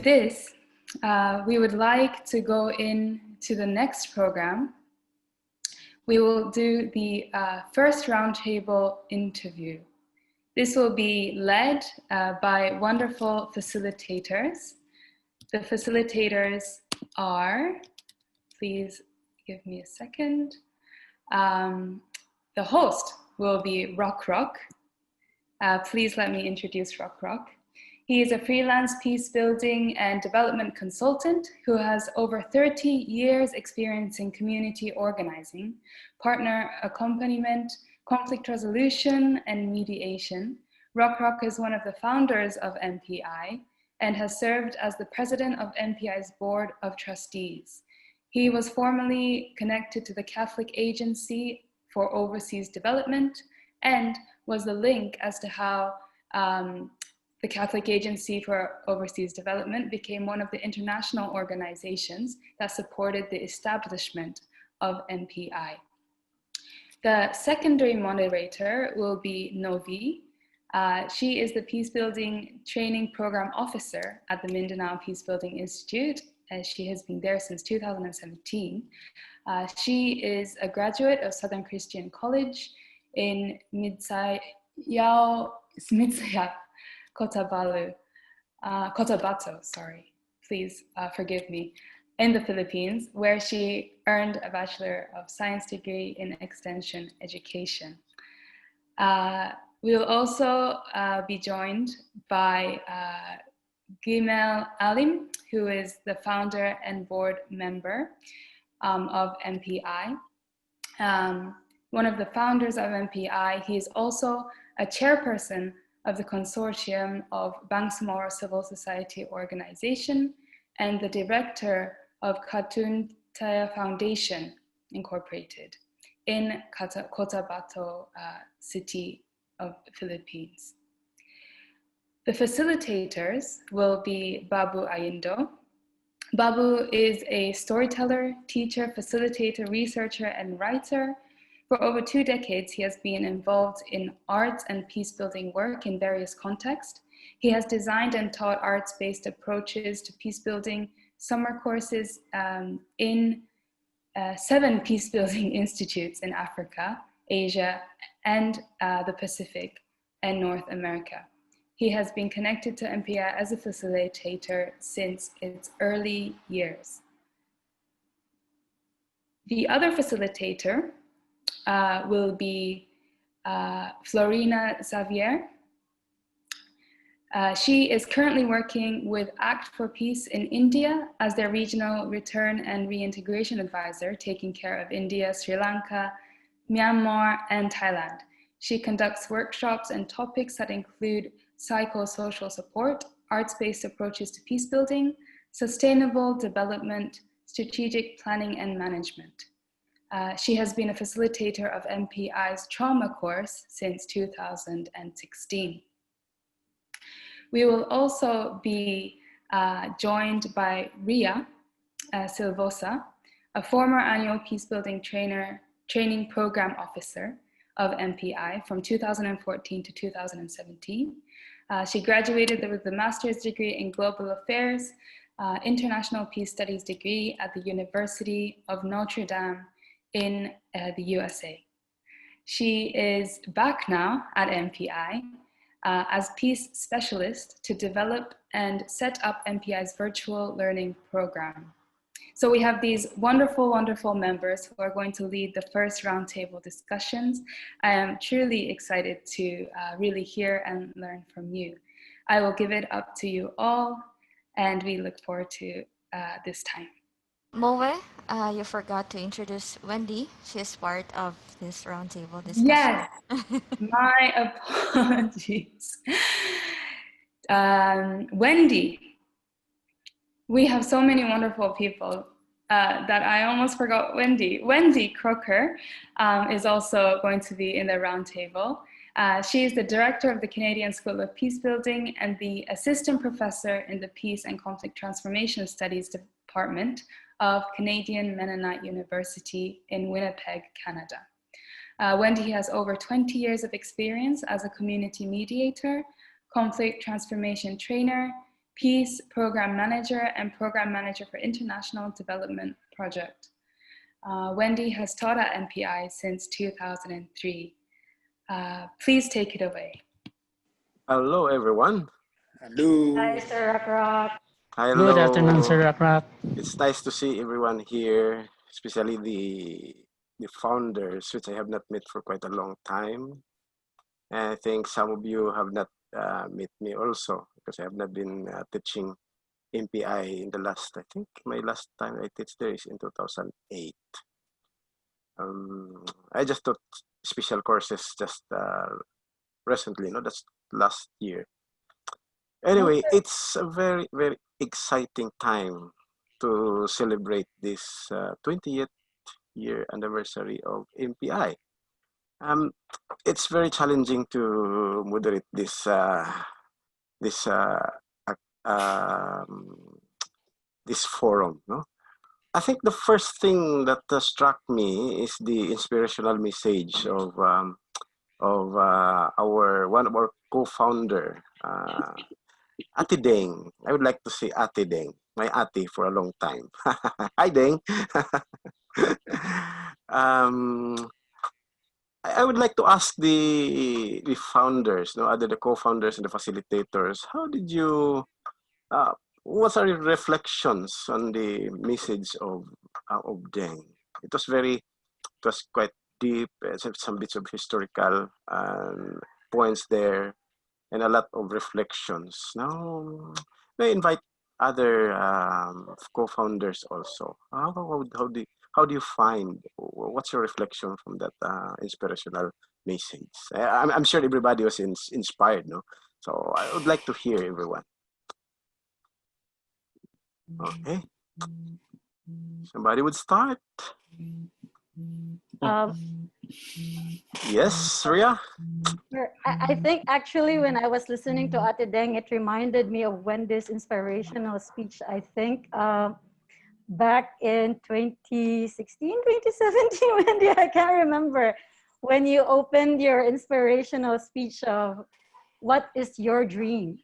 this, we would like to go into the next program. We will do the first roundtable interview. This will be led by wonderful facilitators. The facilitators are, please give me a second. The host will be Rockrock. Please let me introduce Rockrock. He is a freelance peacebuilding and development consultant who has over 30 years experience in community organizing, partner accompaniment, conflict resolution, and mediation. Rockrock is one of the founders of MPI and has served as the president of MPI's board of trustees. He was formerly connected to the Catholic Agency for Overseas Development and was the link as to how the Catholic Agency for Overseas Development became one of the international organizations that supported the establishment of MPI. The secondary moderator will be Novee. She is the Peacebuilding Training Program Officer at the Mindanao Peacebuilding Institute, as she has been there since 2017. She is a graduate of Southern Christian College in Cotabato, sorry, please forgive me, in the Philippines, where she earned a Bachelor of Science degree in Extension Education. We will also be joined by Guiamel Alim, who is the founder and board member of MPI. One of the founders of MPI, he is also a chairperson of the consortium of Bangsamoro Civil Society Organization and the director of Katuntaya Foundation Incorporated in Cotabato City of Philippines. The facilitators will be Babu Ayindo. Babu is a storyteller, teacher, facilitator, researcher, and writer. For over 2 decades, he has been involved in arts and peacebuilding work in various contexts. He has designed and taught arts-based approaches to peacebuilding summer courses in 7 peacebuilding institutes in Africa, Asia, and the Pacific and North America. He has been connected to MPI as a facilitator since its early years. The other facilitator will be Florina Xavier. She is currently working with Act for Peace in India as their regional return and reintegration advisor, taking care of India, Sri Lanka, Myanmar, and Thailand. She conducts workshops and topics that include psychosocial support, arts-based approaches to peacebuilding, sustainable development, strategic planning and management. She has been a facilitator of MPI's trauma course since 2016. We will also be joined by Rhea Silvosa, a former annual peacebuilding training program officer of MPI from 2014 to 2017. She graduated with a master's degree in global affairs, international peace studies degree at the University of Notre Dame in the USA. She is back now at MPI as peace specialist to develop and set up MPI's virtual learning program. So we have these wonderful, wonderful members who are going to lead the first roundtable discussions. I am truly excited to really hear and learn from you. I will give it up to you all, and we look forward to this time. Moe, you forgot to introduce Wendy. She is part of this roundtable discussion. Yes, my apologies. Wendy. We have so many wonderful people that I almost forgot Wendy. Wendy Crocker is also going to be in the roundtable. She is the director of the Canadian School of Peacebuilding and the assistant professor in the Peace and Conflict Transformation Studies Department of Canadian Mennonite University in Winnipeg, Canada. Wendy has over 20 years of experience as a community mediator, conflict transformation trainer, Peace Program Manager and Program Manager for International Development Project. Wendy has taught at MPI since 2003. Please take it away. Hello, everyone. Hello. Hi, Sir Rockrock. Hello. Good afternoon, Sir Rockrock. It's nice to see everyone here, especially the founders, which I have not met for quite a long time. And I think some of you have not met me also, because I have not been teaching MPI in the last, I think my last time I teach there is in 2008. I just taught special courses just recently, no, that's last year. Anyway, it's a very, very exciting time to celebrate this 20th year anniversary of MPI. It's very challenging to moderate this this forum. No, I think the first thing that struck me is the inspirational message of one of our co-founder. Ate Deng. I would like to say Ate Deng, my ate for a long time. Hi, Deng. I would like to ask the founders, no, other the co-founders and the facilitators, how did you, what are your reflections on the message of Deng? It was quite deep, some bits of historical points there, and a lot of reflections. Now, may I invite other co-founders also. How do you find? What's your reflection from that inspirational message? I'm sure everybody was inspired, no? So I would like to hear everyone. Okay, somebody would start. Yes, Rhea? I think actually when I was listening to Ate Deng, it reminded me of Wendy's inspirational speech, I think, back in 2016, 2017, Wendy, I can't remember, when you opened your inspirational speech of what is your dream?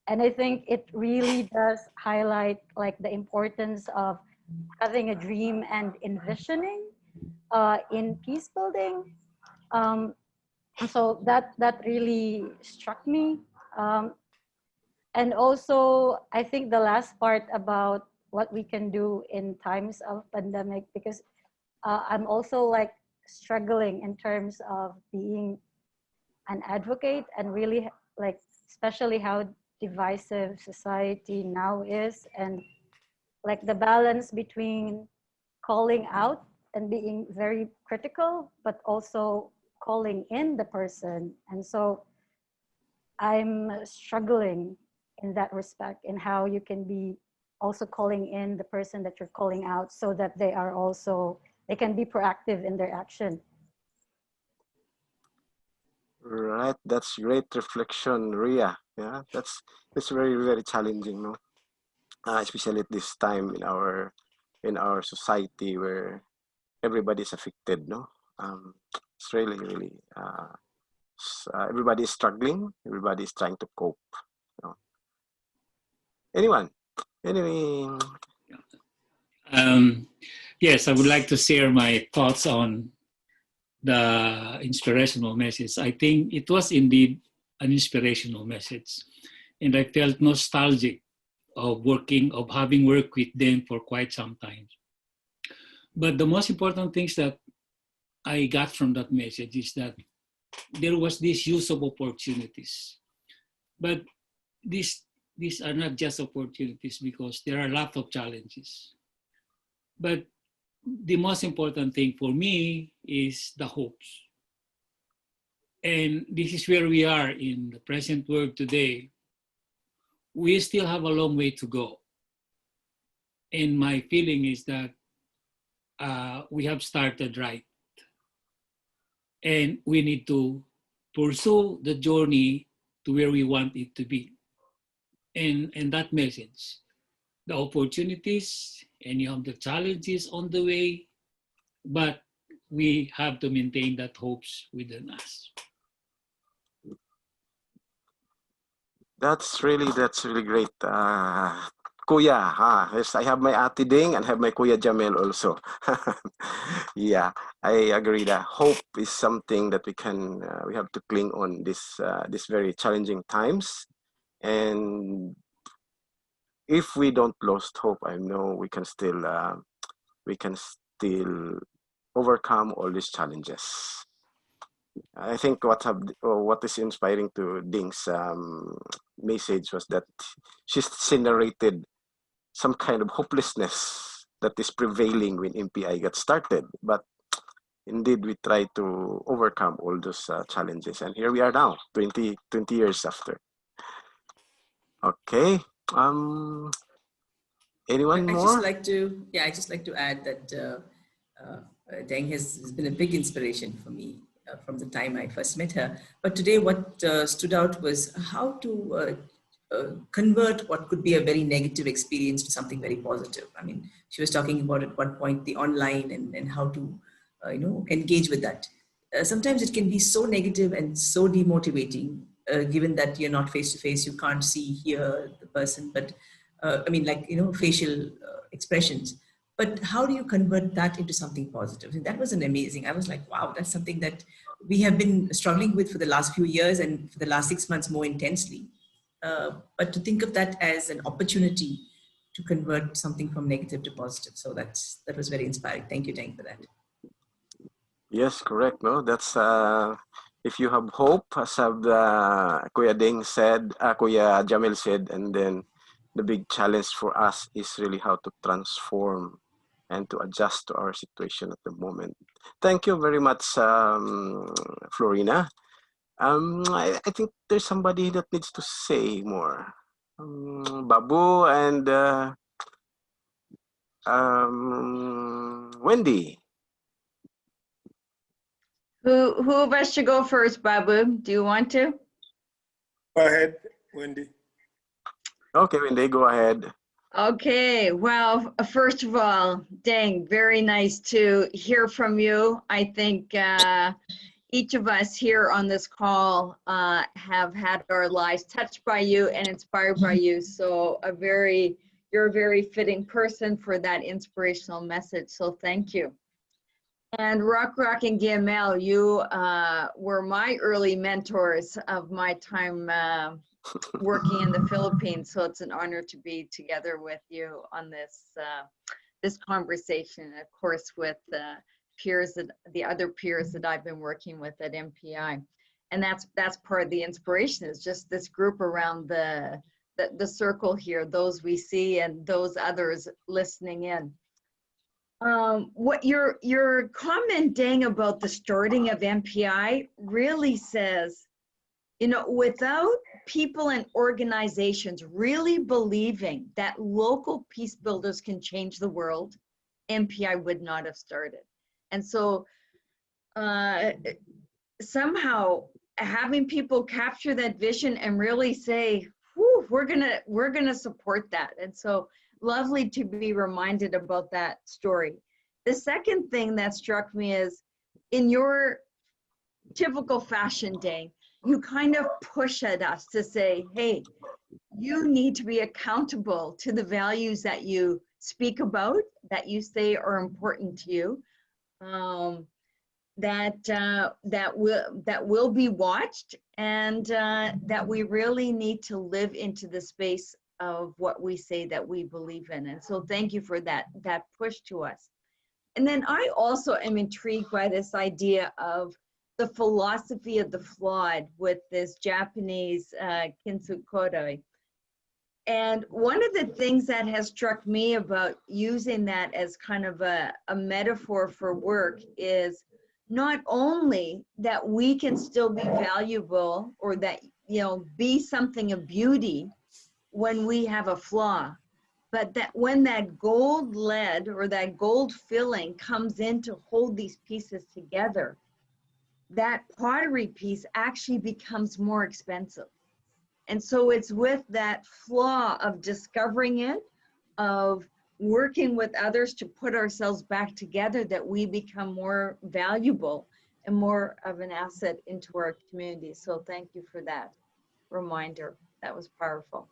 And I think it really does highlight like the importance of having a dream and envisioning in peace building. So that really struck me. And also, I think the last part about what we can do in times of pandemic, because I'm also like struggling in terms of being an advocate and really like, especially how divisive society now is, and like the balance between calling out and being very critical, but also calling in the person. And so I'm struggling in that respect, in how you can be also calling in the person that you're calling out so that they can be proactive in their action. Right, that's great reflection, Rhea. Yeah, that's very, very challenging, no? Especially at this time in our society where everybody's affected, no? It's really, really, everybody's struggling, everybody's trying to cope. So. Anyone? Anyway. Yes, I would like to share my thoughts on the inspirational message. I think it was indeed an inspirational message, and I felt nostalgic of having worked with them for quite some time. But the most important things that I got from that message is that there was this use of opportunities. But these are not just opportunities, because there are a lot of challenges. But the most important thing for me is the hopes. And this is where we are in the present world today. We still have a long way to go. And my feeling is that we have started right. And we need to pursue the journey to where we want it to be. And that message, the opportunities, and you have the challenges on the way, but we have to maintain that hopes within us. That's really great. Kuya, yes, I have my Ate Ding and have my Kuya Jamel also. Yeah, I agree that hope is something that we have to cling on this very challenging times. And if we don't lose hope, I know we can still overcome all these challenges. I think what is inspiring to Ding's message was that she's narrated some kind of hopelessness that is prevailing when MPI got started. But indeed, we try to overcome all those challenges. And here we are now, 20 years after. Okay. Anyone I more? just like to, yeah, I just like to add that Deng has been a big inspiration for me from the time I first met her. But today what stood out was how to convert what could be a very negative experience to something very positive. I mean, she was talking about at one point the online and how to, engage with that. Sometimes it can be so negative and so demotivating, given that you're not face to face, you can't see, hear the person, but facial expressions. But how do you convert that into something positive? And that was an amazing. I was like, wow, that's something that we have been struggling with for the last few years and for the last 6 months more intensely. But to think of that as an opportunity to convert something from negative to positive. So that was very inspiring. Thank you, Deng, for that. Yes, correct. No, that's if you have hope, as Kuya Ding said, Kuya Jamil said, and then the big challenge for us is really how to transform and to adjust to our situation at the moment. Thank you very much, Florina. I think there's somebody that needs to say more. Babu and Wendy. Who of us should go first, Babu? Do you want to? Go ahead, Wendy. Okay, Wendy, go ahead. Okay, well, first of all, Deng, very nice to hear from you. I think each of us here on this call have had our lives touched by you and inspired by you. So you're a very fitting person for that inspirational message. So thank you. And Rockrock and Guiamel, you were my early mentors of my time working in the Philippines. So it's an honor to be together with you on this conversation, of course, with the other peers that I've been working with at MPI. And that's part of the inspiration, is just this group around the circle here, those we see and those others listening in. What your comment, Deng, about the starting of MPI really says, without people and organizations really believing that local peace builders can change the world, MPI would not have started. And so somehow having people capture that vision and really say, whew, we're gonna support that. And so lovely to be reminded about that story. The second thing that struck me is, in your typical fashion, Deng, you kind of push at us to say, hey, you need to be accountable to the values that you speak about, that you say are important to you, that will be watched, and that we really need to live into the space of what we say that we believe in. And so thank you for that push to us. And then I also am intrigued by this idea of the philosophy of the flawed with this Japanese kintsukuroi. And one of the things that has struck me about using that as kind of a metaphor for work is not only that we can still be valuable, or that, be something of beauty when we have a flaw, but that when that gold lead or that gold filling comes in to hold these pieces together, that pottery piece actually becomes more expensive. And so it's with that flaw of discovering it, of working with others to put ourselves back together, that we become more valuable and more of an asset into our community. So thank you for that reminder. That was powerful.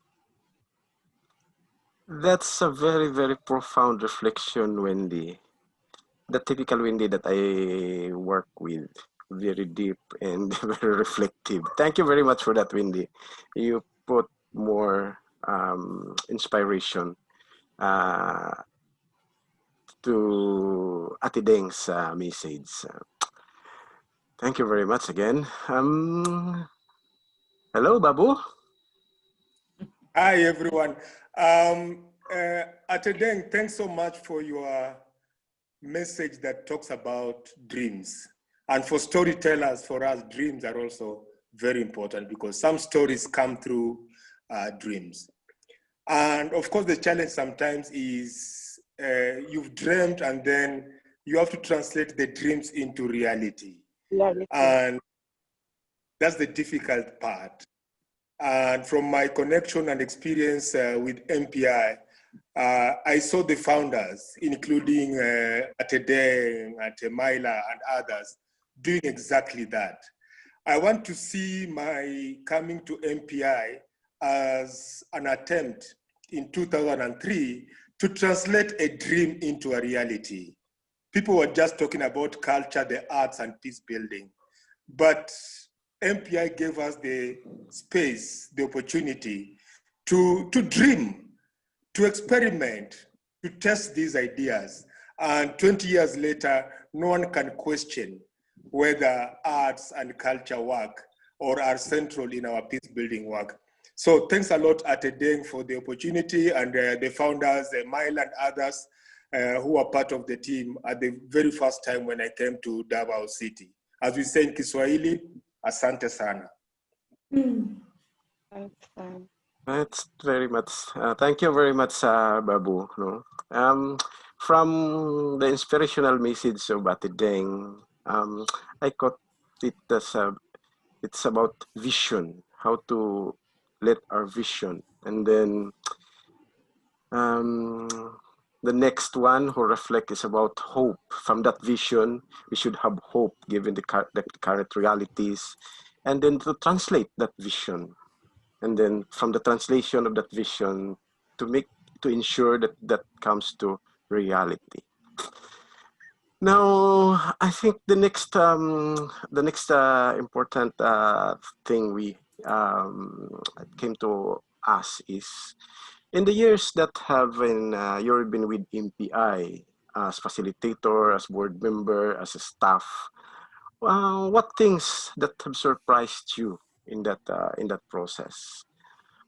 That's a very, very profound reflection, Wendy. The typical Wendy that I work with, very deep and very reflective. Thank you very much for that, Wendy. You put more inspiration to Ate Deng's message. Thank you very much again. Hello, Babu. Hi, everyone. Ate Deng, thanks so much for your message that talks about dreams. And for storytellers, for us, dreams are also very important because some stories come through dreams. And of course, the challenge sometimes is you've dreamt and then you have to translate the dreams into reality. And that's the difficult part. And from my connection and experience with MPI, I saw the founders, including Ate Deng, Ate Maila, and others, doing exactly that. I want to see my coming to MPI as an attempt in 2003 to translate a dream into a reality. People were just talking about culture, the arts, and peace building. But MPI gave us the space, the opportunity to dream, to experiment, to test these ideas. And 20 years later, no one can question whether arts and culture work or are central in our peace building work. So thanks a lot, Ate Deng, for the opportunity, and the founders, Mile and others who are part of the team at the very first time when I came to Davao City. As we say in Kiswahili, asante sana. That's very much. Thank you very much, Babu. No? From the inspirational message of Ate Deng, I caught it as it's about vision, how to let our vision, and then the next one who reflect is about hope. From that vision, we should have hope given the current realities, and then to translate that vision, and then from the translation of that vision to ensure that that comes to reality. Now, I think the next important thing we came to us is in the years that you've been with MPI as facilitator, as board member, as a staff. What things that have surprised you in that process?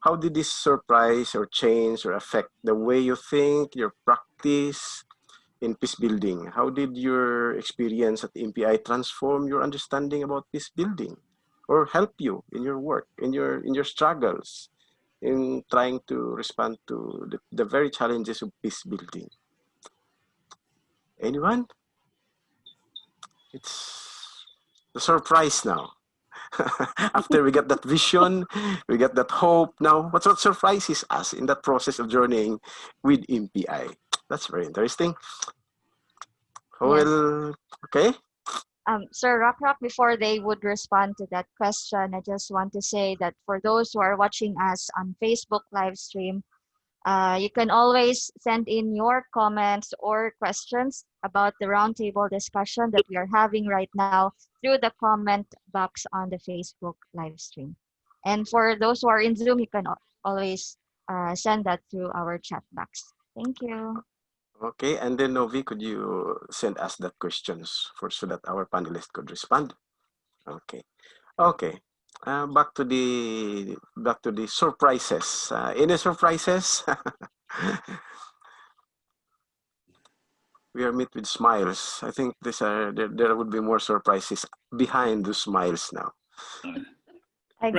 How did this surprise or change or affect the way you think, your practice in peace building? How did your experience at MPI transform your understanding about peace building, or help you in your work, in your struggles, in trying to respond to the very challenges of peace building? Anyone? It's the surprise now. After we get that vision, we get that hope. Now, what surprises us in that process of journeying with MPI? That's very interesting. Well, okay. Sir Rockrock, before they would respond to that question, I just want to say that for those who are watching us on Facebook live stream, you can always send in your comments or questions about the roundtable discussion that we are having right now through the comment box on the Facebook live stream. And for those who are in Zoom, you can always send that through our chat box. Thank you. Okay, and then Novee, could you send us the questions so that our panelists could respond? Okay, okay. Back to the surprises. Any surprises? We are met with smiles. I think there would be more surprises behind the smiles now. I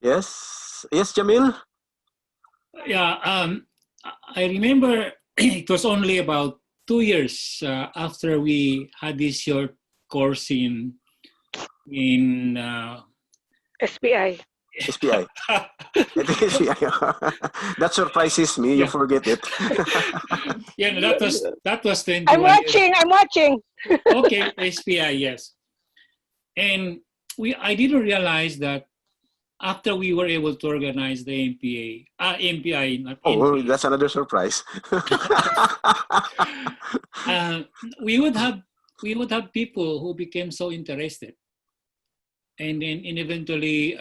guess. Yes, Jamil. Yeah, I remember it was only about 2 years after we had this short course in SPI. SPI. That surprises me. You forget it. Yeah, that was 21 I'm watching. Okay, SPI, yes. And I didn't realize that after we were able to organize the MPI, not Oh, MPA, that's another surprise. we would have people who became so interested, and then eventually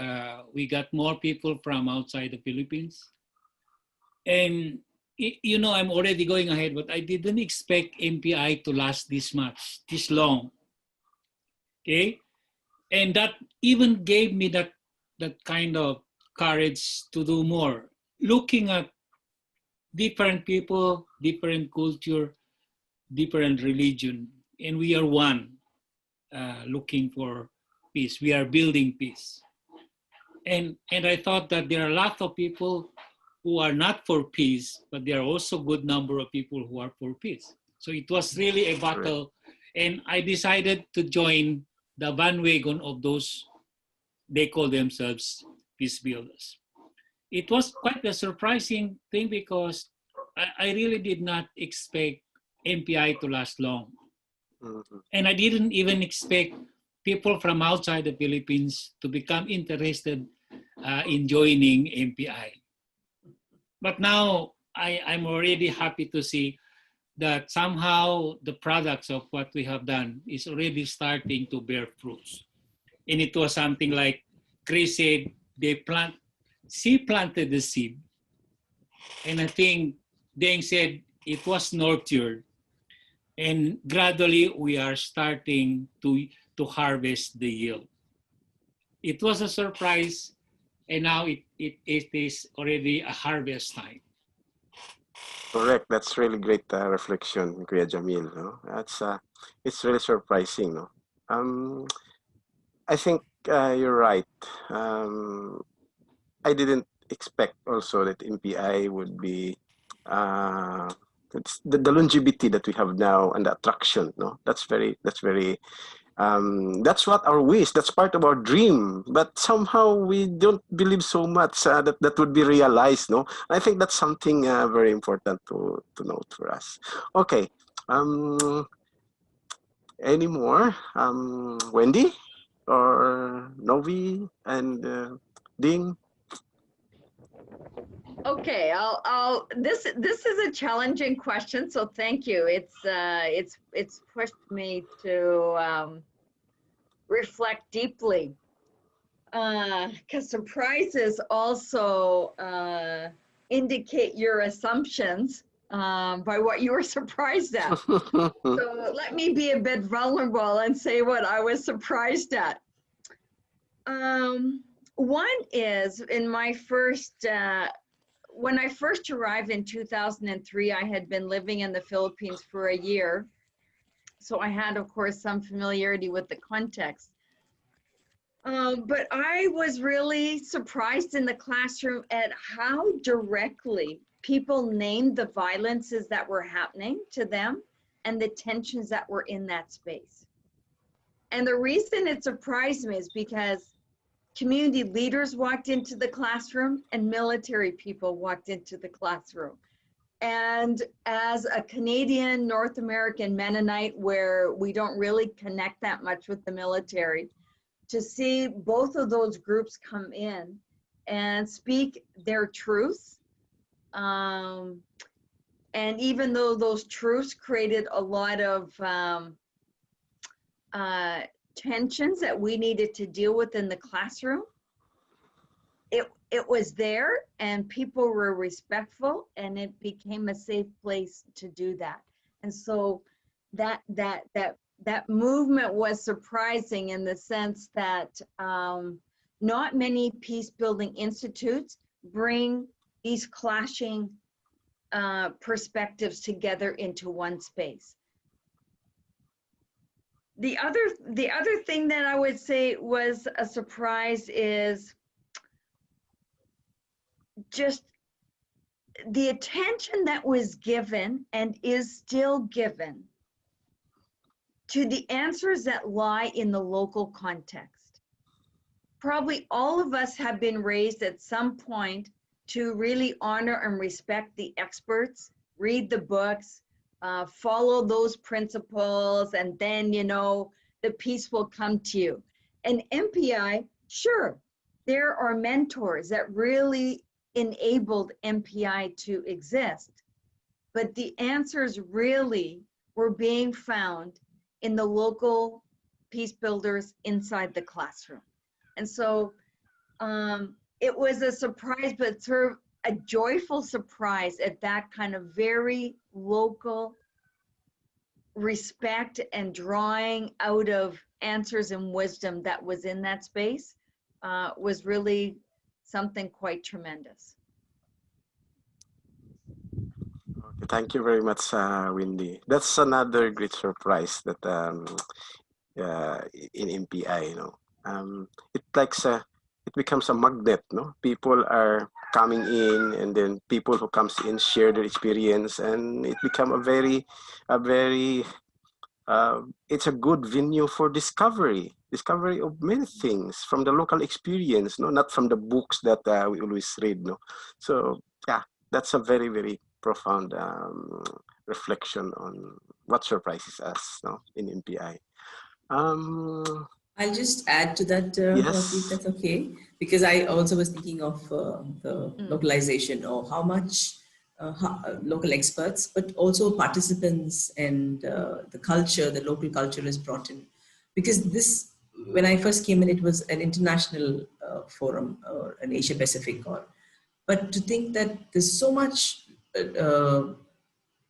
we got more people from outside the Philippines. And you know, I'm already going ahead, but I didn't expect MPI to last this long. Okay, and that even gave me that kind of courage to do more, looking at different people, different culture, different religion, and we are one, looking for peace. We are building peace. And I thought that there are a lot of people who are not for peace, but there are also a good number of people who are for peace. So it was really a battle. And I decided to join the bandwagon of those, they call themselves peace builders. It was quite a surprising thing because I really did not expect MPI to last long. Mhm. And I didn't even expect people from outside the Philippines to become interested in joining MPI. But now I'm already happy to see that somehow the products of what we have done is already starting to bear fruits. And it was something like Chris said, she planted the seed. And I think Deng said it was nurtured. And gradually we are starting to harvest the yield. It was a surprise, and now it is already a harvest time. Correct. That's really great reflection, Kuya Jamil. No? That's it's really surprising. No? I think you're right. I didn't expect also that MPI would be it's the longevity that we have now and the attraction. No, that's very that's what our wish. That's part of our dream. But somehow we don't believe so much that would be realized. No, I think that's something very important to note for us. Okay. Any more? Wendy or Novee and Ding? Okay, this is a challenging question, so thank you. It's pushed me to reflect deeply. Because surprises also indicate your assumptions by what you were surprised at. So let me be a bit vulnerable and say what I was surprised at. One is in my first, when I first arrived in 2003, I had been living in the Philippines for a year. So I had, of course, some familiarity with the context. But I was really surprised in the classroom at how directly people named the violences that were happening to them and the tensions that were in that space. And the reason it surprised me is because community leaders walked into the classroom and military people walked into the classroom. And as a Canadian, North American Mennonite, where we don't really connect that much with the military, to see both of those groups come in and speak their truths. And even though those truths created a lot of tensions that we needed to deal with in the classroom, it was there and people were respectful and it became a safe place to do that. And so that movement was surprising in the sense that not many peace building institutes bring these clashing perspectives together into one space. The other thing that I would say was a surprise is just the attention that was given and is still given to the answers that lie in the local context. Probably all of us have been raised at some point to really honor and respect the experts, read the books, follow those principles, and then, you know, the peace will come to you. And MPI, sure, there are mentors that really enabled MPI to exist, but the answers really were being found in the local peace builders inside the classroom. And so it was a surprise, but sort of a joyful surprise at that kind of very local respect and drawing out of answers and wisdom that was in that space was really something quite tremendous. Okay, thank you very much, Wendy. That's another great surprise that in MPI, you know, it likes it becomes a magnet, no? People are coming in, and then people who comes in share their experience, and it become a very it's a good venue for discovery of many things from the local experience, no, not from the books that we always read, no. So yeah, that's a very profound reflection on what surprises us, no, in MPI. I'll just add to that, Yes. if that's okay, because I also was thinking of the localization, or how much local experts, but also participants and the culture, the local culture is brought in. Because this, when I first came in, it was an international forum, or an Asia Pacific, but to think that there's so much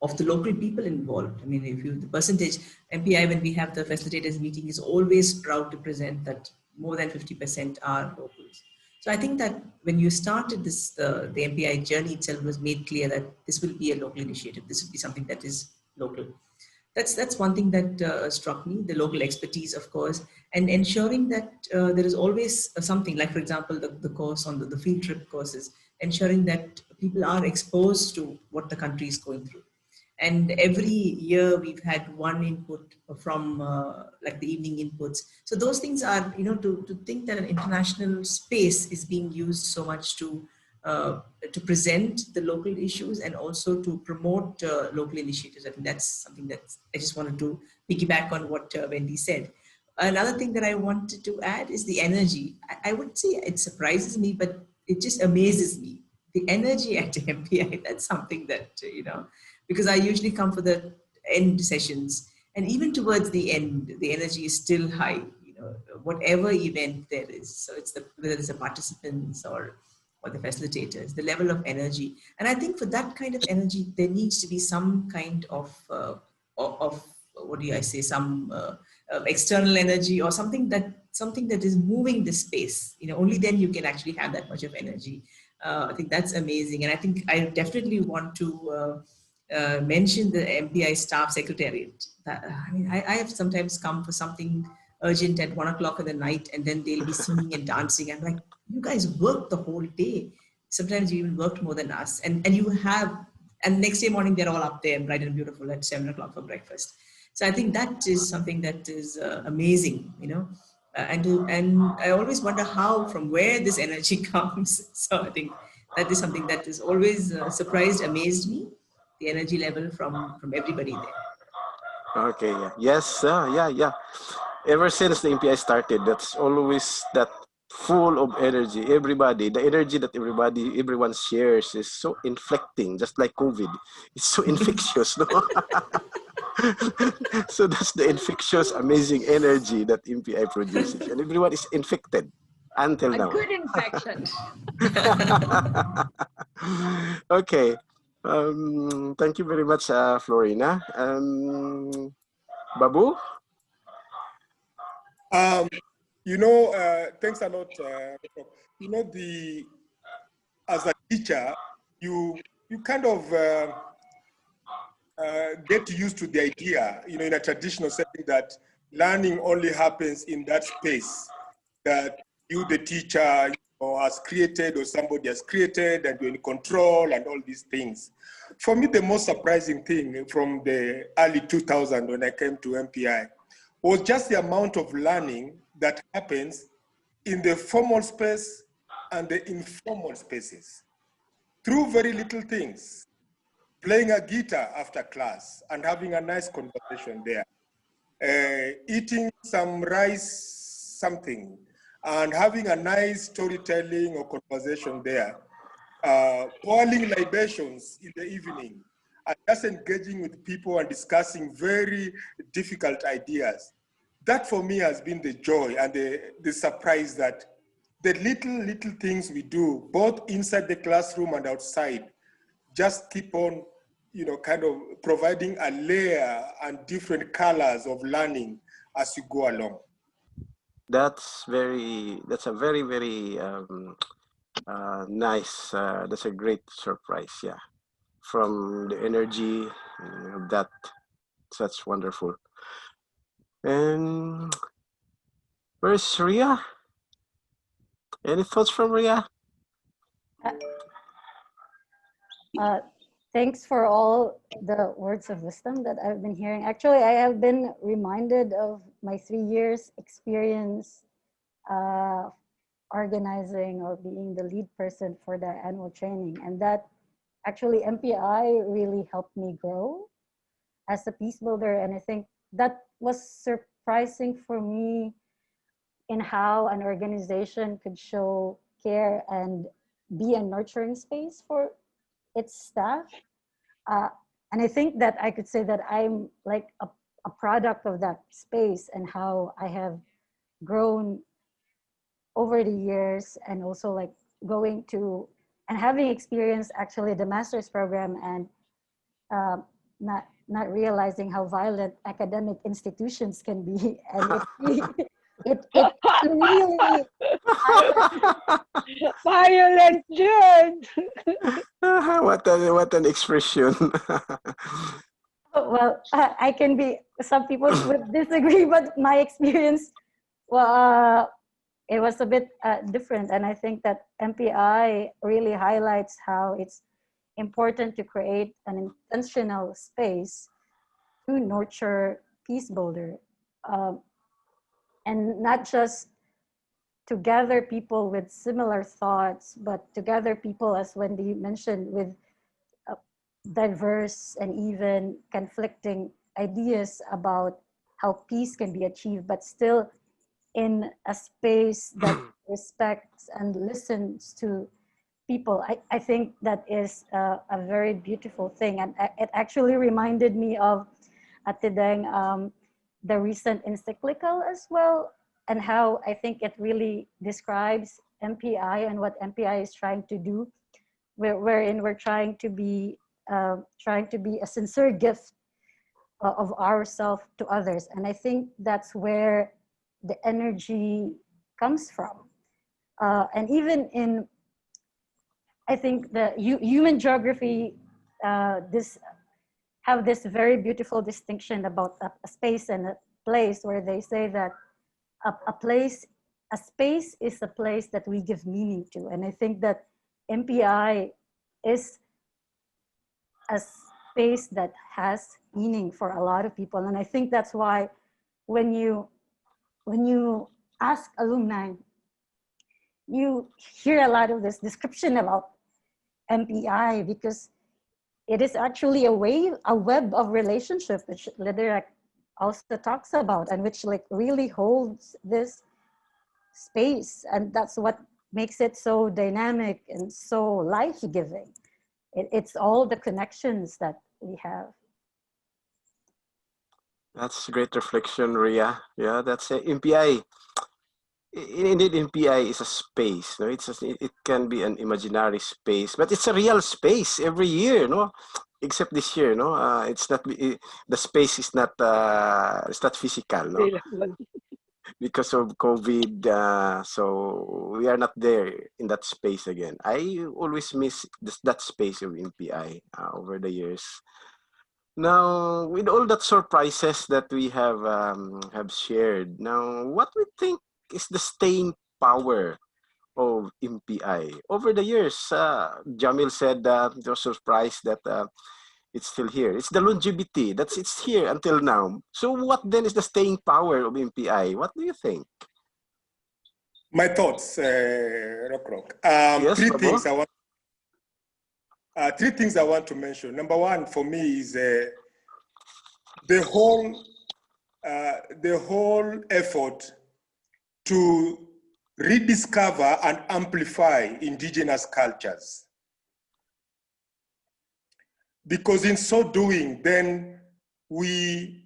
of the local people involved. I mean, if you, the percentage, MPI, when we have the facilitators meeting, is always proud to present that more than 50% are locals. So I think that when you started this, the MPI journey itself was made clear that this will be a local initiative. This will be something that is local. That's one thing that struck me, the local expertise, of course, and ensuring that there is always something, like, for example, the course on the field trip courses, ensuring that people are exposed to what the country is going through. And every year we've had one input from like the evening inputs. So those things are, you know, to think that an international space is being used so much to present the local issues and also to promote local initiatives. I think that's something that I just wanted to piggyback on what Wendy said. Another thing that I wanted to add is the energy. I would say it surprises me, but it just amazes me. The energy at MPI, that's something that, you know, because I usually come for the end sessions, and even towards the end, the energy is still high, you know, whatever event there is. So it's whether it's the participants or the facilitators, the level of energy. And I think for that kind of energy, there needs to be some kind of what do I say, some external energy, or something that is moving the space. You know, only then you can actually have that much of energy. I think that's amazing. And I think I definitely want to mention the MPI staff secretariat. I mean, I have sometimes come for something urgent at 1 o'clock in the night, and then they'll be singing and dancing. I'm like, you guys worked the whole day. Sometimes you even worked more than us. And next day morning, they're all up there bright and beautiful at 7 o'clock for breakfast. So I think that is something that is amazing, you know. And I always wonder from where this energy comes. So I think that is something that is always surprised, amazed me, the energy level from everybody there. Okay, yeah. Yes, yeah. Ever since the MPI started, that's always that full of energy. The energy that everyone shares is so inflecting, just like COVID. It's so infectious, no? So that's the infectious, amazing energy that MPI produces, and everyone is infected until now. A good infection. Okay. Thank you very much, Florina. Babu? You know, thanks a lot. You know, as a teacher, you kind of get used to the idea, you know, in a traditional setting, that learning only happens in that space that you, the teacher, has created, or somebody has created, and you're in control and all these things. For me, the most surprising thing from the early 2000s when I came to MPI was just the amount of learning that happens in the formal space and the informal spaces through very little things. Playing a guitar after class and having a nice conversation there. Eating some rice something, and having a nice storytelling or conversation there, pouring libations in the evening, and just engaging with people and discussing very difficult ideas. That for me has been the joy and the surprise that the little things we do, both inside the classroom and outside, just keep on, kind of providing a layer and different colors of learning as you go along. That's a very, very nice, that's a great surprise, yeah. From the energy, that's wonderful. And where's Rhea? Any thoughts from Rhea? Thanks for all the words of wisdom that I've been hearing. Actually, I have been reminded of my 3 years experience organizing or being the lead person for the annual training. And that actually MPI really helped me grow as a peace builder. And I think that was surprising for me in how an organization could show care and be a nurturing space for its staff. And I think that I could say that I'm like a product of that space and how I have grown over the years, and also like going to and having experienced actually the master's program and not realizing how violent academic institutions can be. And it really Violent Judge. What an expression. well, I can be, some people would disagree, but my experience, well, it was a bit different. And I think that MPI really highlights how it's important to create an intentional space to nurture peace builder, and not just to gather people with similar thoughts, but to gather people, as Wendy mentioned, with diverse and even conflicting ideas about how peace can be achieved, but still in a space that respects and listens to people. I think that is a very beautiful thing. And it actually reminded me of Atideng, the recent encyclical as well, and how I think it really describes MPI and what MPI is trying to do, wherein we're trying to be a sincere gift of ourselves to others. And I think that's where the energy comes from. And even in, I think the human geography, have this very beautiful distinction about a space and a place, where they say that a space is a place that we give meaning to. And I think that MPI is a space that has meaning for a lot of people. And I think that's why when you ask alumni, you hear a lot of this description about MPI, because it is actually a web of relationship, which Liderek also talks about, and which like really holds this space. And that's what makes it so dynamic and so life-giving. It's all the connections that we have. That's a great reflection, Rhea. Yeah, that's MPI. Indeed, MPI is a space. No, it can be an imaginary space, but it's a real space every year. No, except this year. No, it's not. The space is not. It's not physical. No, because of COVID. So we are not there in that space again. I always miss that space of MPI over the years. Now, with all that surprises that we have shared, now what we think is the staying power of MPI over the years? Jamil said he was surprised that it's still here. It's the longevity it's here until now. So, what then is the staying power of MPI? What do you think? My thoughts, Rockrock. Yes, three Babu? things I want. 3 things I want to mention. Number one for me is the whole effort to rediscover and amplify indigenous cultures. Because in so doing, then we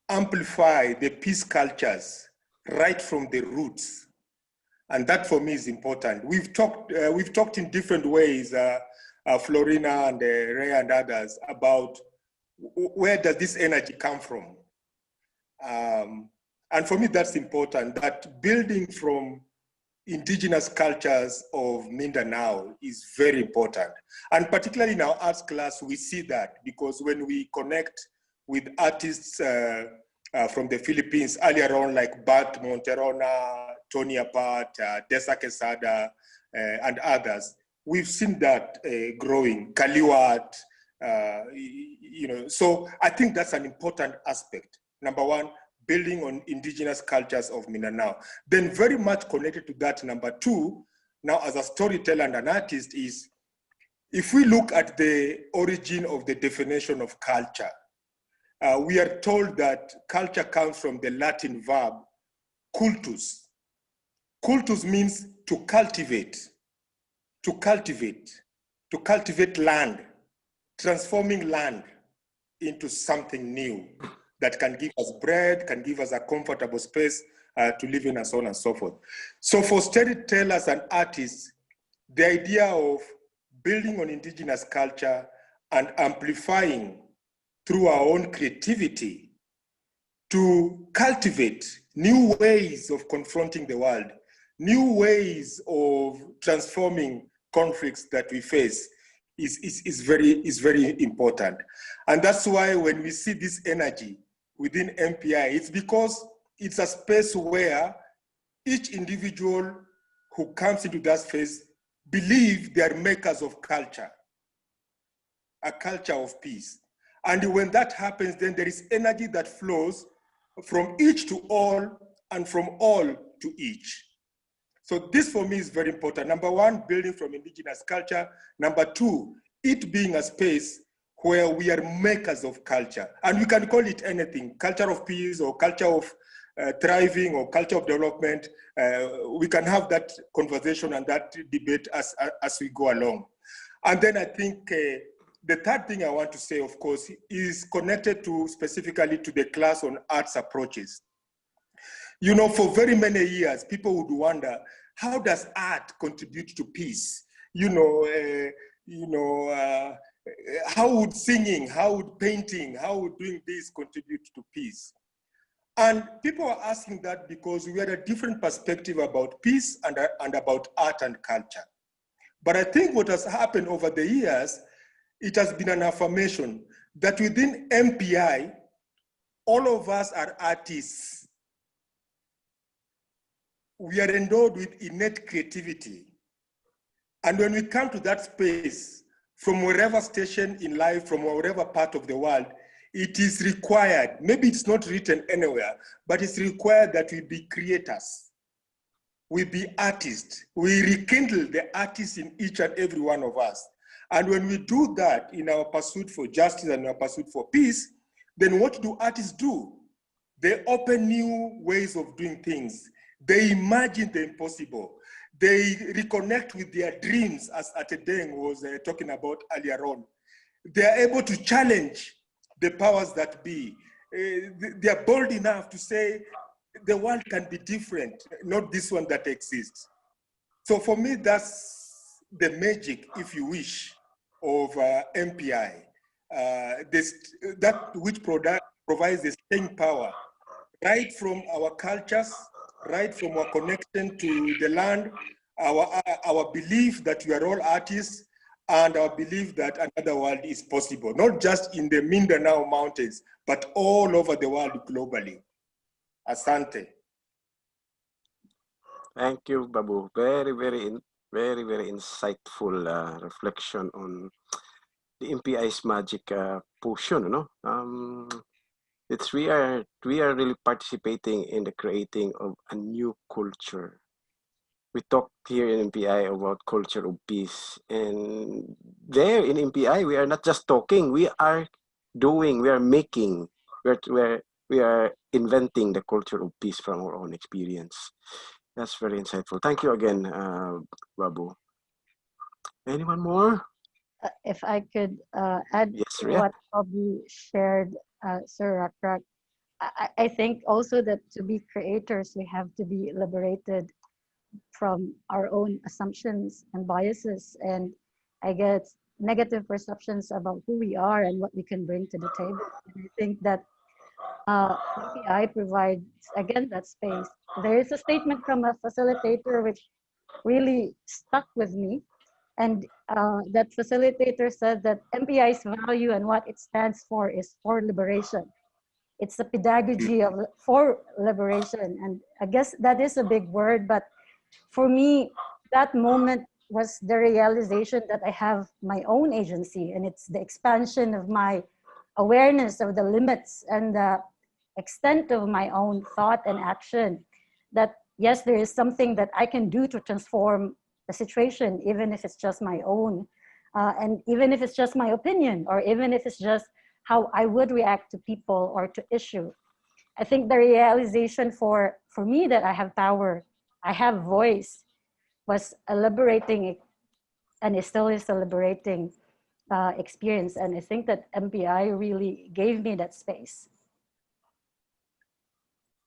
amplify the peace cultures right from the roots. And that for me is important. We've talked in different ways, Florina and Rhea and others, about where does this energy come from? And for me, that's important, that building from indigenous cultures of Mindanao is very important. And particularly in our arts class, we see that, because when we connect with artists from the Philippines earlier on, like Bat Monterona, Tony Apat, Desa Quesada, and others, we've seen that growing, Kaliwat, so I think that's an important aspect. Number one, building on indigenous cultures of Mindanao. Then very much connected to that, number two, now as a storyteller and an artist, is if we look at the origin of the definition of culture, we are told that culture comes from the Latin verb cultus. Cultus means to cultivate land, transforming land into something new that can give us bread, can give us a comfortable space to live in, and so on and so forth. So for storytellers and artists, the idea of building on indigenous culture and amplifying through our own creativity to cultivate new ways of confronting the world, new ways of transforming conflicts that we face is very important. And that's why when we see this energy within MPI, it's because it's a space where each individual who comes into that space believe they are makers of culture, a culture of peace. And when that happens, then there is energy that flows from each to all and from all to each. So this for me is very important. Number one, building from indigenous culture. Number two, it being a space where we are makers of culture. And we can call it anything, culture of peace or culture of thriving or culture of development. We can have that conversation and that debate as we go along. And then I think the third thing I want to say, of course, is connected to specifically to the class on arts approaches. You know, for very many years, people would wonder, how does art contribute to peace? How would singing, how would painting, how would doing this contribute to peace? And people are asking that because we had a different perspective about peace and about art and culture. But I think what has happened over the years, it has been an affirmation that within MPI, all of us are artists. We are endowed with innate creativity. And when we come to that space, from wherever station in life, from wherever part of the world, it is required, maybe it's not written anywhere, but it's required that we be creators. We be artists. We rekindle the artists in each and every one of us. And when we do that in our pursuit for justice and our pursuit for peace, then what do artists do? They open new ways of doing things. They imagine the impossible. They reconnect with their dreams, as Atedeng was talking about earlier on. They are able to challenge the powers that be. They are bold enough to say, the world can be different, not this one that exists. So for me, that's the magic, if you wish, of MPI. That which provides the staying power, right from our cultures, right from our connection to the land, our belief that we are all artists, and our belief that another world is possible, not just in the Mindanao mountains, but all over the world globally. Asante. Thank you, Babu. Very, very insightful reflection on the MPI's magic potion. We are really participating in the creating of a new culture. We talked here in MPI about culture of peace, and there in MPI we are not just talking, we are doing, we are making, we are inventing the culture of peace from our own experience. That's very insightful. Thank you again, Babu. Anyone more? If I could add Yes, to Rhea. what Babu shared, Sir Rockrock, I think also that to be creators, we have to be liberated from our own assumptions and biases, and I guess negative perceptions about who we are and what we can bring to the table. And I think that MPI provides, again, that space. There is a statement from a facilitator which really stuck with me. And that facilitator said that MPI's value and what it stands for is for liberation. It's a pedagogy of for liberation. And I guess that is a big word, but for me, that moment was the realization that I have my own agency, and it's the expansion of my awareness of the limits and the extent of my own thought and action. That yes, there is something that I can do to transform the situation, even if it's just my own, and even if it's just my opinion, or even if it's just how I would react to people or to issue. I think the realization for me that I have power, I have voice, was a liberating, and it still is a liberating experience. And I think that MPI really gave me that space.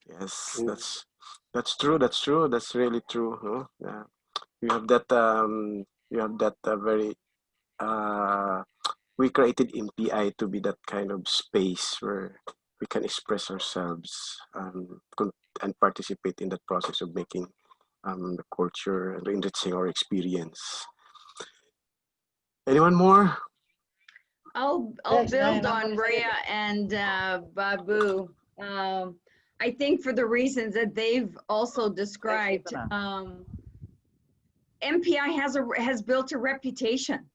Yes, that's true. That's true. That's really true. Huh? Yeah, you have that. You have that very. We created MPI to be that kind of space where we can express ourselves and participate in that process of making the culture and enriching our experience. Anyone more? I'll Yes, build Diana, on Rhea and Babu. I think for the reasons that they've also described, MPI has built a reputation,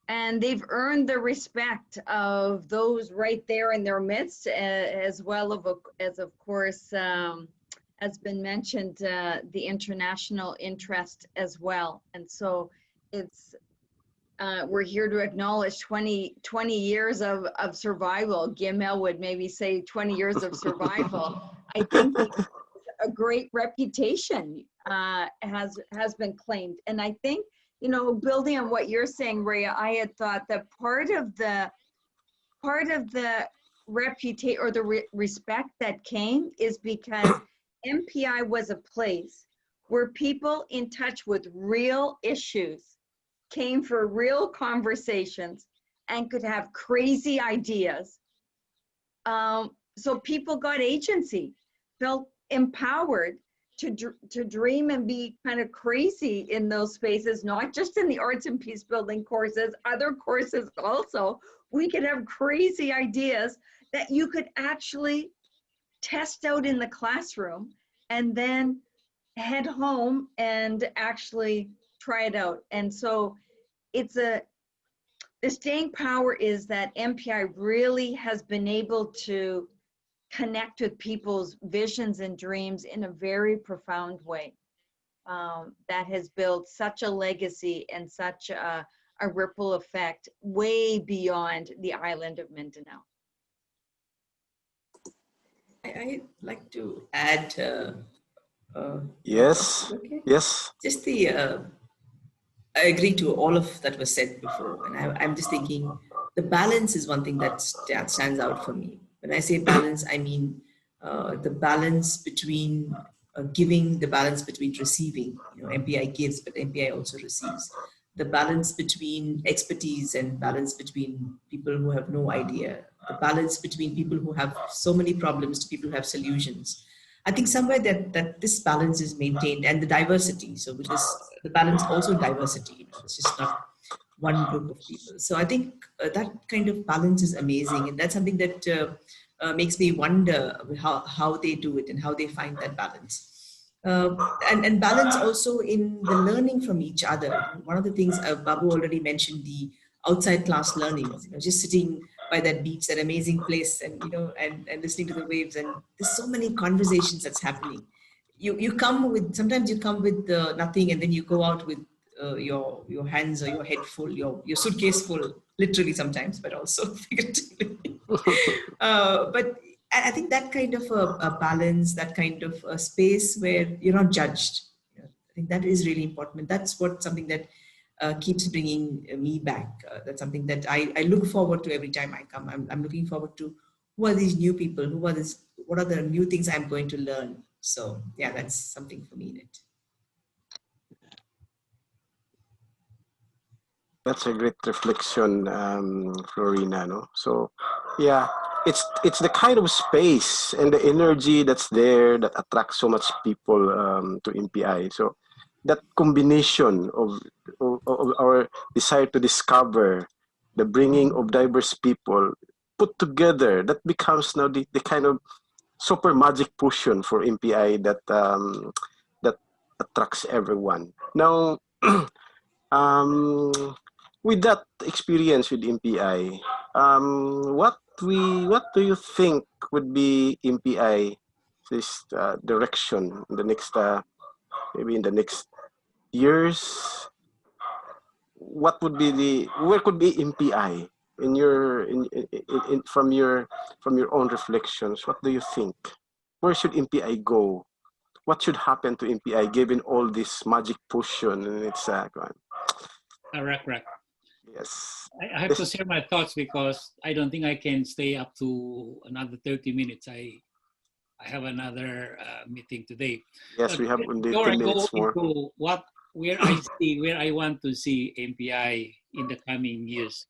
and they've earned the respect of those right there in their midst, as well as of course, has been mentioned, the international interest as well. And so it's, we're here to acknowledge 20 years of survival. Guiamel would maybe say 20 years of survival. I think a great reputation has been claimed. And I think, you know, building on what you're saying, Rhea, I had thought that part of the reputation or the respect that came is because MPI was a place where people in touch with real issues came for real conversations and could have crazy ideas. So people got agency, felt empowered to dream and be kind of crazy in those spaces, not just in the arts and peace building courses, other courses also. We could have crazy ideas that you could actually test out in the classroom and then head home and actually try it out. And so it's the staying power is that MPI really has been able to connect with people's visions and dreams in a very profound way. That has built such a legacy and such a ripple effect way beyond the island of Mindanao. I'd like to add. Yes. Okay. Yes. Just the. I agree to all of that was said before, and I'm just thinking the balance is one thing that stands out for me. When I say balance, I mean the balance between giving, the balance between receiving. You know, MPI gives, but MPI also receives. The balance between expertise and balance between people who have no idea. The balance between people who have so many problems to people who have solutions. I think somewhere that this balance is maintained, and the diversity. So which is the balance also diversity. You know, it's just not one group of people. So I think that kind of balance is amazing, and that's something that makes me wonder how they do it and how they find that balance. And balance also in the learning from each other. One of the things Babu already mentioned, the outside class learnings, you know, just sitting by that beach, that amazing place, and you know, and listening to the waves, and there's so many conversations that's happening. You come with, sometimes you come with nothing, and then you go out with your hands or your head full, your suitcase full, literally sometimes, but also figuratively. But I think that kind of a balance, that kind of a space where you're not judged, think that is really important. That's something that keeps bringing me back. That's something that I look forward to every time I come. I'm looking forward to who are these new people, what are the new things I'm going to learn. So yeah, that's something for me in it. That's a great reflection, Florina. No, so yeah, it's the kind of space and the energy that's there that attracts so much people to MPI. So that combination of our desire to discover, the bringing of diverse people put together, that becomes now the kind of super magic potion for MPI that that attracts everyone. Now. With that experience with MPI, what do you think would be MPI this direction in the next maybe in the next years? What would be where could be MPI in your from your own reflections? What do you think? Where should MPI go? What should happen to MPI given all this magic potion and its Rockrock. Yes. I have to share my thoughts because I don't think I can stay up to another 30 minutes. I have another meeting today. Yes, but we have only 10 before I go minutes more. into where I want to see MPI in the coming years.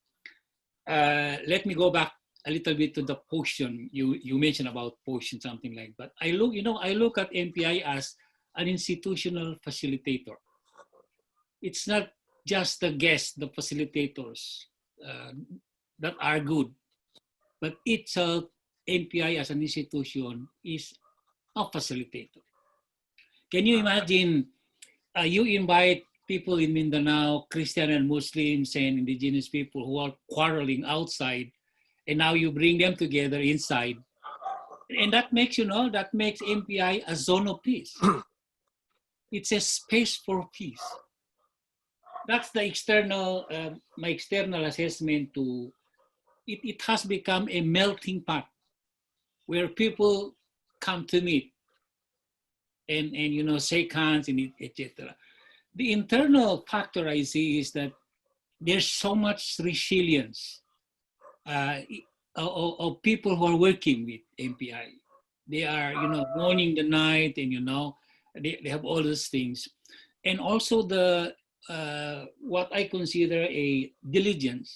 Let me go back a little bit to the potion you mentioned about potion, something like that. I look at MPI as an institutional facilitator. It's not just the guests, the facilitators that are good, but itself, MPI as an institution is a facilitator. Can you imagine you invite people in Mindanao, Christian and Muslims and indigenous people who are quarreling outside, and now you bring them together inside, and that makes MPI a zone of peace. It's a space for peace. That's the external, my external assessment to it. It has become a melting pot where people come to meet and shake hands and etc. The internal factor I see is that there's so much resilience of people who are working with MPI. They are, morning the night, and they have all those things, and also the what I consider a diligence.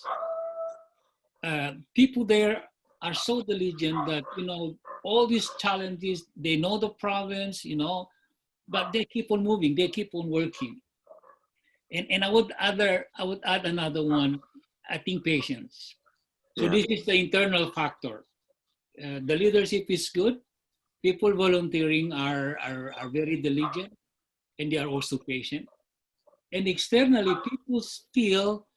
People there are so diligent that all these challenges, they know the province, but they keep on moving, they keep on working. And I would add another one. I think patience. So this is the internal factor. The leadership is good. People volunteering are very diligent, and they are also patient. And externally, people feel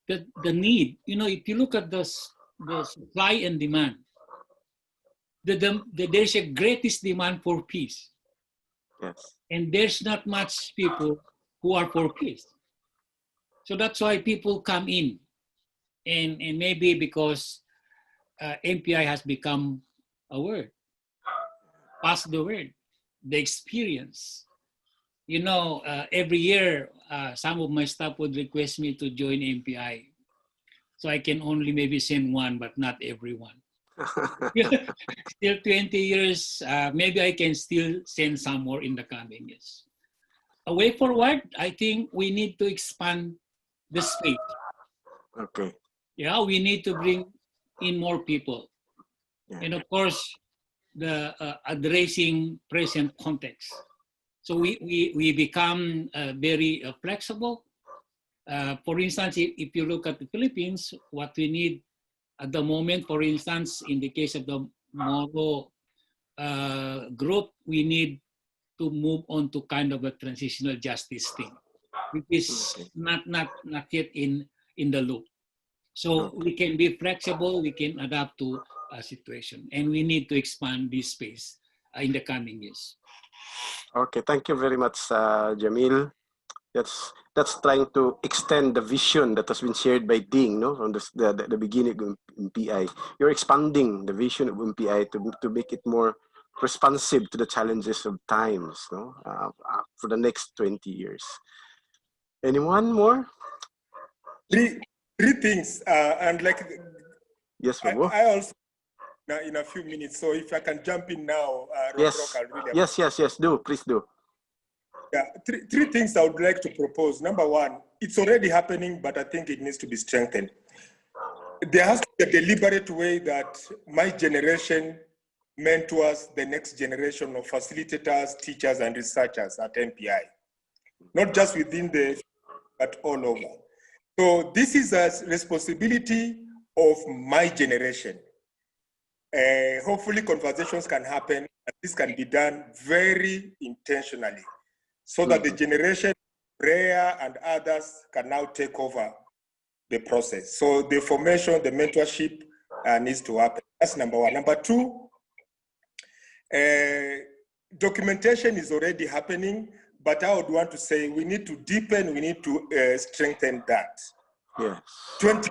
that the need. If you look at the supply and demand, there's a greatest demand for peace. Yes. And there's not much people who are for peace. So that's why people come in. And maybe because MPI has become a word. Pass the word, the experience. Every year, some of my staff would request me to join MPI. So I can only maybe send one, but not everyone. Still 20 years, maybe I can still send some more in the coming years. A way forward, I think we need to expand the space. Okay. Yeah, we need to bring in more people. Yeah. And of course, the addressing present context. So we become very flexible. For instance, if you look at the Philippines, what we need at the moment, for instance, in the case of the Moe group, we need to move on to kind of a transitional justice thing, which is not yet in the loop. So we can be flexible, we can adapt to a situation, and we need to expand this space in the coming years. Okay, thank you very much, Jamil. That's trying to extend the vision that has been shared by Ding, no, from the beginning of MPI. You're expanding the vision of MPI to make it more responsive to the challenges of times, no? For the next 20 years. Anyone more? Three things, and like Yes, Babu. I also in a few minutes. So if I can jump in now, Yes, Rockrock, I'll really yes. Do please do. Yeah, three things I would like to propose. Number one, it's already happening, but I think it needs to be strengthened. There has to be a deliberate way that my generation mentors the next generation of facilitators, teachers, and researchers at MPI, not just within the, but all over. So this is a responsibility of my generation. Hopefully conversations can happen, and this can be done very intentionally so that the generation, Rhea and others can now take over the process. So the formation, the mentorship needs to happen. That's number one. Number two, documentation is already happening, but I would want to say we need to deepen, we need to strengthen that. Yes. 20.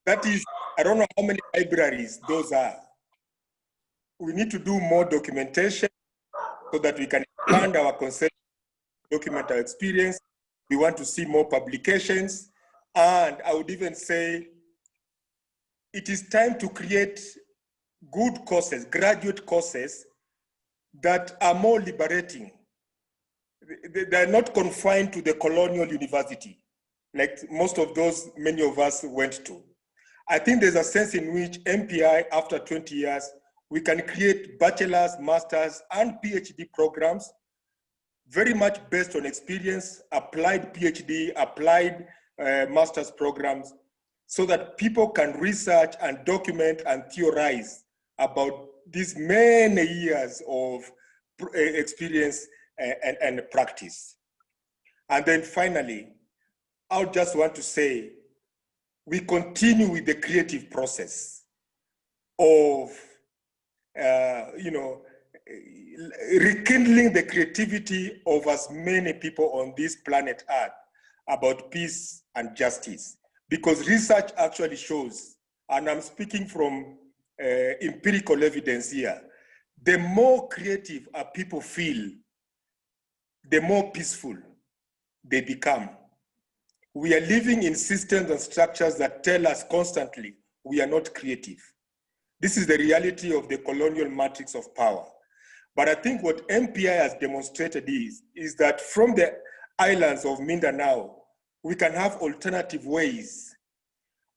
That is, I don't know how many libraries those are. We need to do more documentation so that we can expand our concept, document our experience. We want to see more publications. And I would even say it is time to create good courses, graduate courses that are more liberating. They're not confined to the colonial university, like most of those many of us went to. I think there's a sense in which MPI, after 20 years, we can create bachelor's, master's, and PhD programs very much based on experience, applied PhD, applied master's programs, so that people can research and document and theorize about these many years of experience and practice. And then finally, I would just want to say, we continue with the creative process of, rekindling the creativity of as many people on this planet Earth about peace and justice. Because research actually shows, and I'm speaking from empirical evidence here, the more creative a people feel, the more peaceful they become. We are living in systems and structures that tell us constantly we are not creative. This is the reality of the colonial matrix of power. But I think what MPI has demonstrated is that from the islands of Mindanao, we can have alternative ways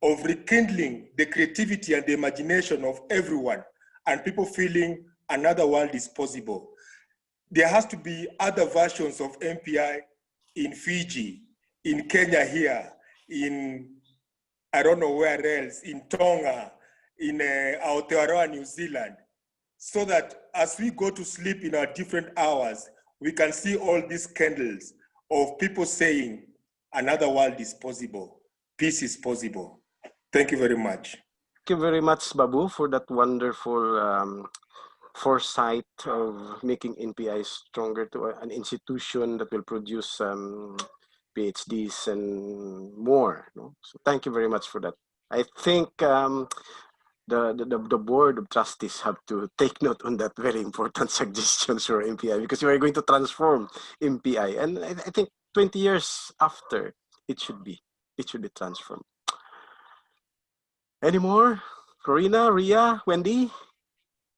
of rekindling the creativity and the imagination of everyone, and people feeling another world is possible. There has to be other versions of MPI in Fiji, in Kenya here, in I don't know where else, in Tonga, in Aotearoa, New Zealand, so that as we go to sleep in our different hours, we can see all these candles of people saying another world is possible, peace is possible. Thank you very much. Thank you very much, Babu, for that wonderful foresight of making NPI stronger to an institution that will produce PhDs and more. No? So thank you very much for that. I think the board of trustees have to take note on that very important suggestions for MPI, because we are going to transform MPI, and I think 20 years after it should be transformed. Any more? Florina, Rhea, Wendy?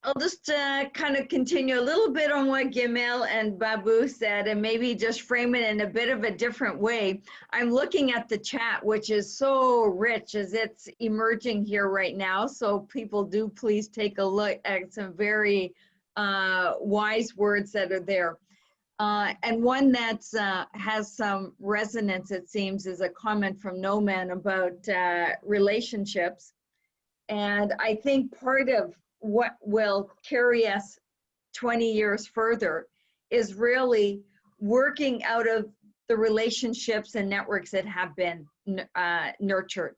I'll just kind of continue a little bit on what Guiamel and Babu said, and maybe just frame it in a bit of a different way. I'm looking at the chat, which is so rich as it's emerging here right now. So people do please take a look at some very wise words that are there. And one that has some resonance, it seems, is a comment from No Man about relationships. And I think part of what will carry us 20 years further is really working out of the relationships and networks that have been nurtured.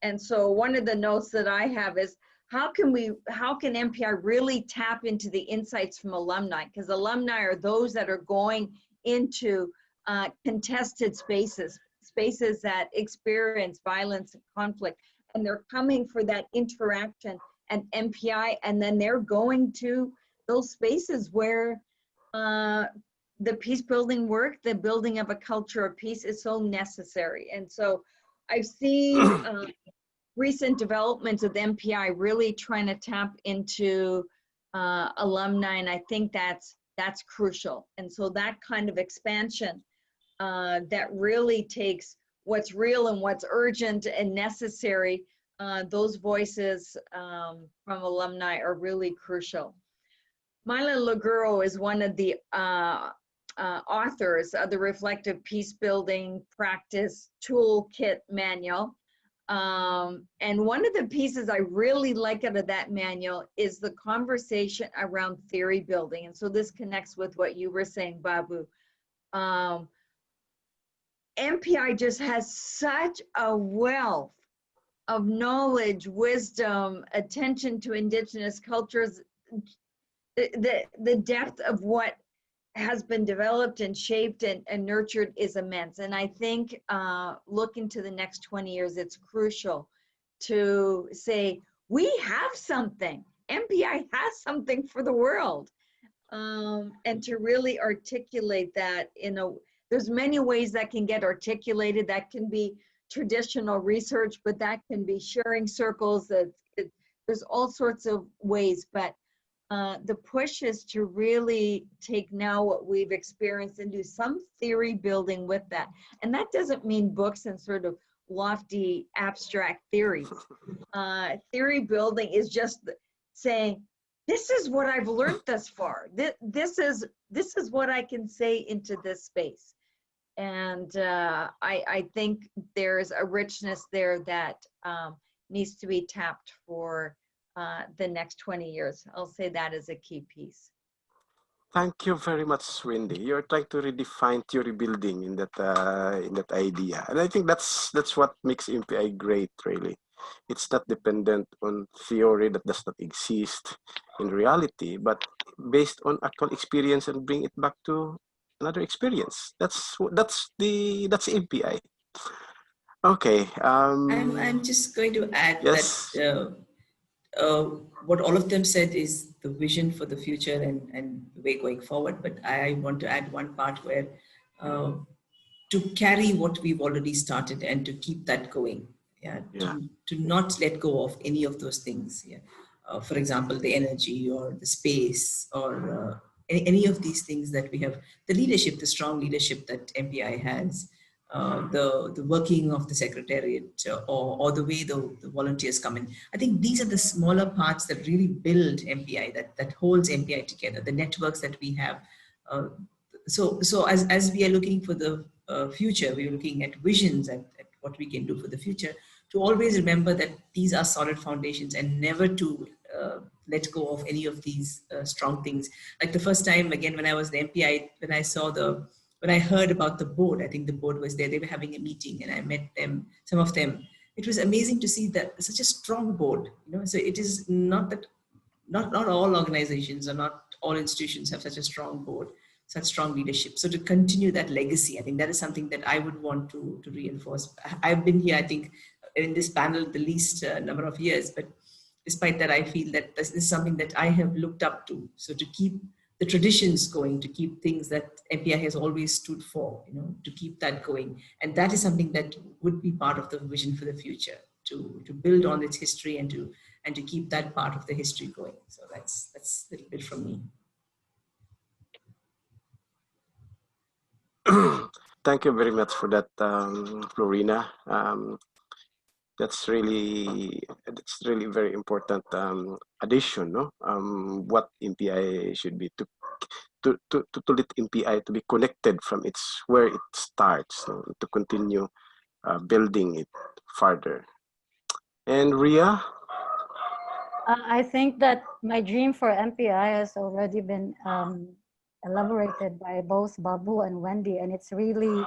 And so one of the notes that I have is, how can MPI really tap into the insights from alumni? Because alumni are those that are going into contested spaces that experience violence and conflict, and they're coming for that interaction at MPI, and then they're going to those spaces where the peace building work, the building of a culture of peace is so necessary. And so I've seen recent developments of the MPI really trying to tap into alumni, and I think that's crucial. And so that kind of expansion that really takes what's real and what's urgent and necessary, those voices from alumni are really crucial. Myla Laguro is one of the authors of the Reflective Peace Building Practice Toolkit Manual. And one of the pieces I really like out of that manual is the conversation around theory building. And so this connects with what you were saying, Babu. MPI just has such a wealth of knowledge, wisdom, attention to indigenous cultures. The depth of what has been developed and shaped and nurtured is immense. And I think looking to the next 20 years, it's crucial to say, we have something. MPI has something for the world. And to really articulate that there's many ways that can get articulated. That can be traditional research, but that can be sharing circles. There's all sorts of ways, but the push is to really take now what we've experienced and do some theory building with that. And that doesn't mean books and sort of lofty abstract theories. Theory building is just saying, this is what I've learned thus far. This is what I can say into this space. And I think there's a richness there that needs to be tapped for the next 20 years. I'll say that as a key piece. Thank you very much, Wendy. You're trying to redefine theory building in that idea, and I think that's what makes MPI great. Really, it's not dependent on theory that does not exist in reality, but based on actual experience and bring it back to another experience. That's MPI. Okay. I'm just going to add yes. that what all of them said is the vision for the future and the way going forward. But I want to add one part where to carry what we've already started and to keep that going. Yeah. To not let go of any of those things. Yeah. For example, the energy or the space or any of these things that we have, the leadership, the strong leadership that MPI has, the working of the secretariat or the way the volunteers come in. I think these are the smaller parts that really build MPI, that holds MPI together, the networks that we have. So as we are looking for the future, we are looking at visions at what we can do for the future, to always remember that these are solid foundations and never to let go of any of these strong things. Like the first time, again, when I was the MPI, when I heard about the board, I think the board was there, they were having a meeting and I met them, some of them. It was amazing to see that such a strong board, so it is not that, not all organizations or not all institutions have such a strong board, such strong leadership. So to continue that legacy, I think that is something that I would want to reinforce. I've been here, I think, in this panel the least number of years, but despite that, I feel that this is something that I have looked up to. So to keep the traditions going, to keep things that MPI has always stood for, to keep that going. And that is something that would be part of the vision for the future, to build on its history and to keep that part of the history going. So that's a little bit from me. Thank you very much for that, Florina. That's really very important addition, no? What MPI should be to let MPI to be connected from where it starts, no? To continue building it further. And Rhea? I think that my dream for MPI has already been elaborated by both Babu and Wendy, and it's really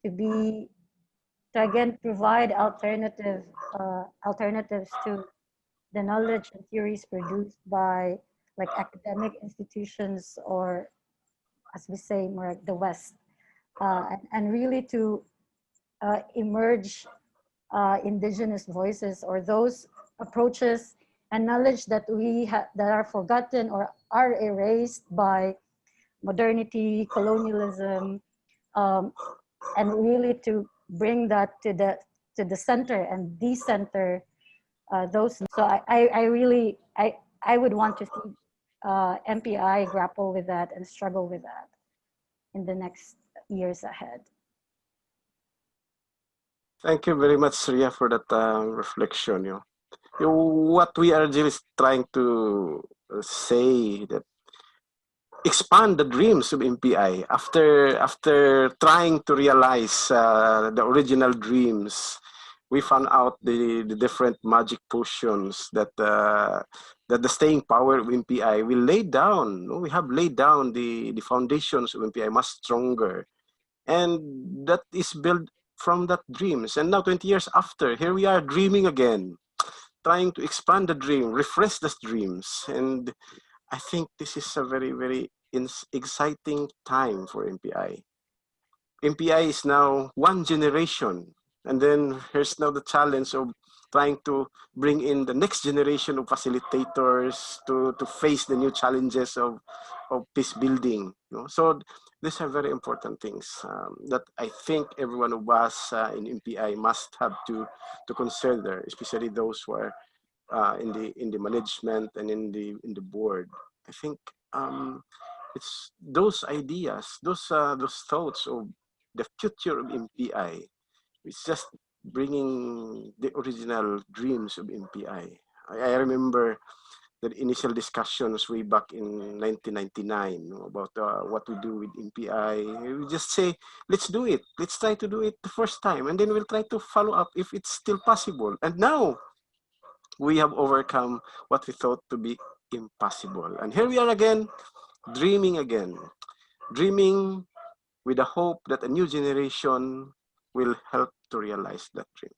to again provide alternatives to the knowledge and theories produced by like academic institutions, or as we say more like the West, and really to emerge indigenous voices or those approaches and knowledge that that are forgotten or are erased by modernity, colonialism, and really to bring that to the center and decenter those. So I would want to see MPI grapple with that and struggle with that in the next years ahead. Thank you very much, Rhea, for that reflection. What we are just trying to say that expand the dreams of MPI after trying to realize the original dreams. We found out the different magic potions that the staying power of MPI will lay down. We have laid down the foundations of MPI much stronger, and that is built from that dreams. And now 20 years after, here we are dreaming again, trying to expand the dream, refresh the dreams. And I think this is a very, very exciting time for MPI. MPI is now one generation. And then here's now the challenge of trying to bring in the next generation of facilitators to face the new challenges of peace building. So these are very important things that I think every one of us in MPI must have to consider, especially those who are in the management and in the board. I think it's those ideas, those thoughts of the future of MPI. It's just bringing the original dreams of MPI. I remember the initial discussions way back in 1999 about what we do with MPI. We just say, let's do it. Let's try to do it the first time, and then we'll try to follow up if it's still possible. And now we have overcome what we thought to be impossible. And here we are again, dreaming with the hope that a new generation will help to realize that dream.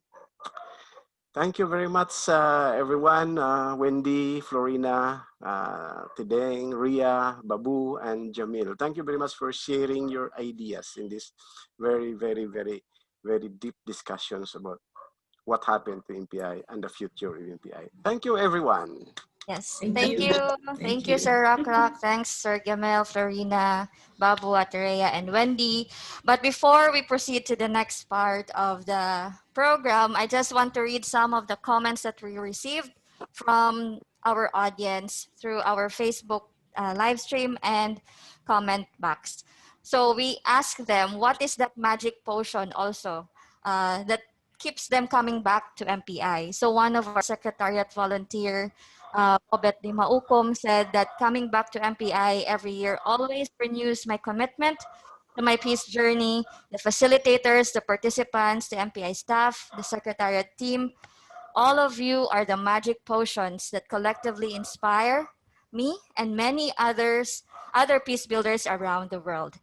Thank you very much, everyone. Wendy, Florina, Tideng, Rhea, Babu, and Jamil. Thank you very much for sharing your ideas in this very, very, very, very deep discussions about what happened to MPI and the future of MPI. Thank you, everyone. Yes, Thank you. thank you, Sir Rockrock. Thanks, Sir Guiamel, Florina, Babu, Rhea, and Wendy. But before we proceed to the next part of the program, I just want to read some of the comments that we received from our audience through our Facebook live stream and comment box. So we asked them, what is that magic potion also that keeps them coming back to MPI? So one of our secretariat volunteer, Obet Di Maukom, said that coming back to MPI every year always renews my commitment to my peace journey. The facilitators, the participants, the MPI staff, the secretariat team, all of you are the magic potions that collectively inspire me and many other peace builders around the world.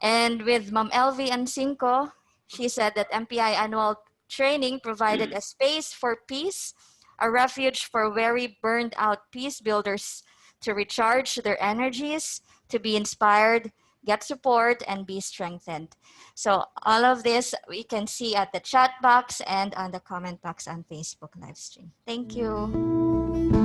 And with Ma'am Elvie and Cinco, she said that MPI annual training provided a space for peace, a refuge for very burned out peace builders to recharge their energies, to be inspired, get support, and be strengthened. So all of this we can see at the chat box and on the comment box on Facebook live stream. Thank you.